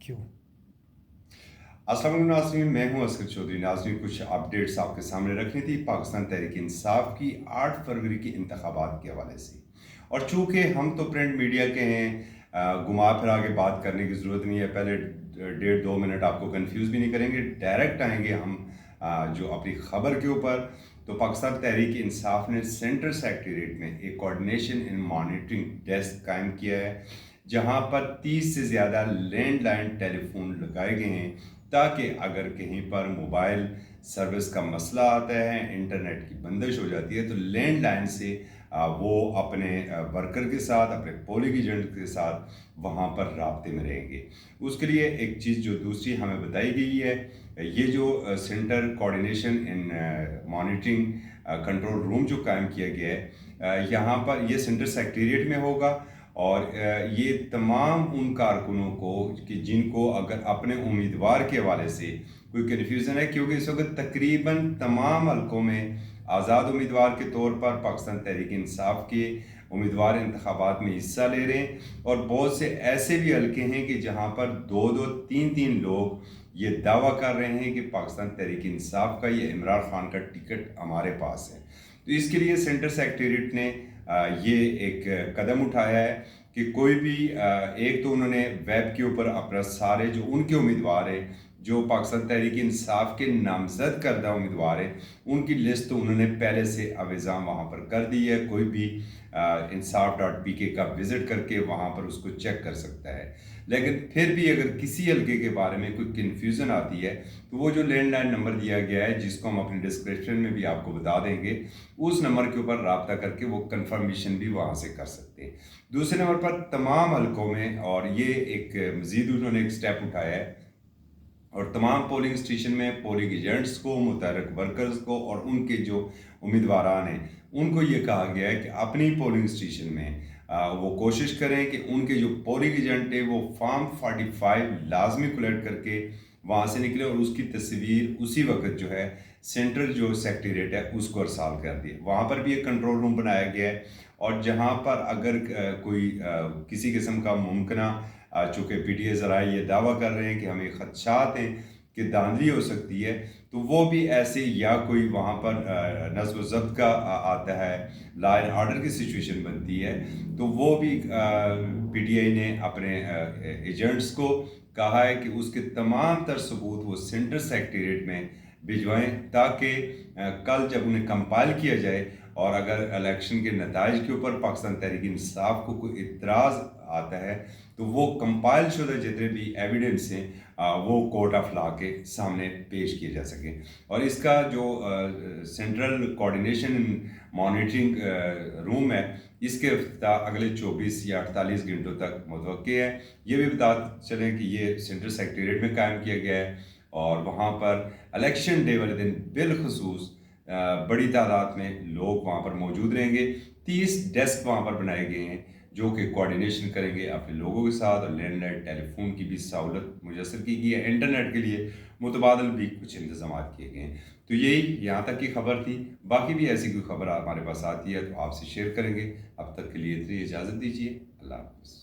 کیوں؟ السلام علیکم ناظرین، میں ہوں اسکر چودھری۔ ناظرین، کچھ اپڈیٹس آپ کے سامنے رکھنی تھی پاکستان تحریک انصاف کی 8 فروری کی انتخابات کے حوالے سے، اور چونکہ ہم تو پرنٹ میڈیا کے ہیں، گھما پھرا کے بات کرنے کی ضرورت نہیں ہے۔ پہلے 1.5-2 منٹ آپ کو کنفیوز بھی نہیں کریں گے، ڈائریکٹ آئیں گے ہم جو اپنی خبر کے اوپر۔ تو پاکستان تحریک انصاف نے سینٹرل سیکریٹریٹ میں ایک کوآرڈینیشن اینڈ مانیٹرنگ ڈیسک قائم کیا ہے، جہاں پر 30 سے زیادہ لینڈ لائن ٹیلی فون لگائے گئے ہیں، تاکہ اگر کہیں پر موبائل سروس کا مسئلہ آتا ہے، انٹرنیٹ کی بندش ہو جاتی ہے، تو لینڈ لائن سے وہ اپنے ورکر کے ساتھ، اپنے پولنگ ایجنٹ کے ساتھ وہاں پر رابطے میں رہیں گے۔ اس کے لیے ایک چیز جو دوسری ہمیں بتائی گئی ہے، یہ جو سینٹر کوآرڈینیشن ان مانیٹرنگ کنٹرول روم جو قائم کیا گیا ہے، یہاں پر یہ سینٹر سیکریٹریٹ میں ہوگا، اور یہ تمام ان کارکنوں کو کہ جن کو اگر اپنے امیدوار کے حوالے سے کوئی کنفیوژن ہے، کیونکہ اس وقت تقریباً تمام حلقوں میں آزاد امیدوار کے طور پر پاکستان تحریک انصاف کے امیدوار انتخابات میں حصہ لے رہے ہیں، اور بہت سے ایسے بھی حلقے ہیں کہ جہاں پر 2-2 3-3 لوگ یہ دعویٰ کر رہے ہیں کہ پاکستان تحریک انصاف کا یہ عمران خان کا ٹکٹ ہمارے پاس ہے۔ تو اس کے لیے سینٹر سیکریٹریٹ نے یہ ایک قدم اٹھایا ہے کہ کوئی بھی ایک تو انہوں نے ویب کے اوپر اپنا سارے جو ان کے امیدوار ہیں، جو پاکستان تحریک انصاف کے نامزد کردہ امیدوار ہیں، ان کی لسٹ انہوں نے پہلے سے اویزاں وہاں پر کر دی ہے۔ کوئی بھی انصاف.pk کا وزٹ کر کے وہاں پر اس کو چیک کر سکتا ہے۔ لیکن پھر بھی اگر کسی حلقے کے بارے میں کوئی کنفیوژن آتی ہے، تو وہ جو لینڈ لائن نمبر دیا گیا ہے، جس کو ہم اپنی ڈسکرپشن میں بھی آپ کو بتا دیں گے، اس نمبر کے اوپر رابطہ کر کے وہ کنفرمیشن بھی وہاں سے کر سکتے ہیں۔ دوسرے نمبر پر تمام حلقوں میں، اور یہ ایک مزید انہوں نے ایک سٹیپ اٹھایا ہے، اور تمام پولنگ اسٹیشن میں پولنگ ایجنٹس کو، متحرک ورکرز کو اور ان کے جو امیدواران ہیں، ان کو یہ کہا گیا ہے کہ اپنی پولنگ اسٹیشن میں وہ کوشش کریں کہ ان کے جو پولنگ ایجنٹ ہیں وہ فارم 45 لازمی کلیکٹ کر کے وہاں سے نکلے، اور اس کی تصویر اسی وقت جو ہے سینٹرل جو سیکریٹریٹ ہے اس کو ارسال کر دیے۔ وہاں پر بھی ایک کنٹرول روم بنایا گیا ہے، اور جہاں پر اگر کوئی کسی قسم کا ممکنہ، چونکہ پی ٹی اے ذرائع یہ دعویٰ کر رہے ہیں کہ ہمیں خدشات ہیں کہ دھاندلی ہو سکتی ہے، تو وہ بھی ایسے، یا کوئی وہاں پر نظم و ضبط کا آتا ہے، لا اینڈ آرڈر کی سچویشن بنتی ہے، تو وہ بھی پی ٹی آئی نے اپنے ایجنٹس کو کہا ہے کہ اس کے تمام تر ثبوت وہ سینٹر سیکریٹریٹ میں بھجوائیں، تاکہ کل جب انہیں کمپائل کیا جائے، اور اگر الیکشن کے نتائج کے اوپر پاکستان تحریک انصاف کو کوئی اعتراض آتا ہے، تو وہ کمپائل شدہ جتنے بھی ایویڈنس ہیں وہ کورٹ آف لا کے سامنے پیش کیے جا سکیں۔ اور اس کا جو سینٹرل کوآرڈینیشن مانیٹرنگ روم ہے، اس کے افتتاح اگلے 24 یا 48 گھنٹوں تک متوقع ہے۔ یہ بھی بتا چلیں کہ یہ سینٹرل سیکریٹریٹ میں قائم کیا گیا ہے، اور وہاں پر الیکشن ڈے والے دن بالخصوص بڑی تعداد میں لوگ وہاں پر موجود رہیں گے۔ 30 ڈیسک وہاں پر بنائے گئے ہیں، جو کہ کوآرڈینیشن کریں گے اپنے لوگوں کے ساتھ، اور لینڈ لائن ٹیلی فون کی بھی سہولت میسر کی گئی ہے۔ انٹرنیٹ کے لیے متبادل بھی کچھ انتظامات کیے گئے ہیں۔ تو یہی یہاں تک کی خبر تھی، باقی بھی ایسی کوئی خبر ہمارے پاس آتی ہے تو آپ سے شیئر کریں گے۔ اب تک کے لیے اتنی اجازت دیجیے، اللہ حافظ۔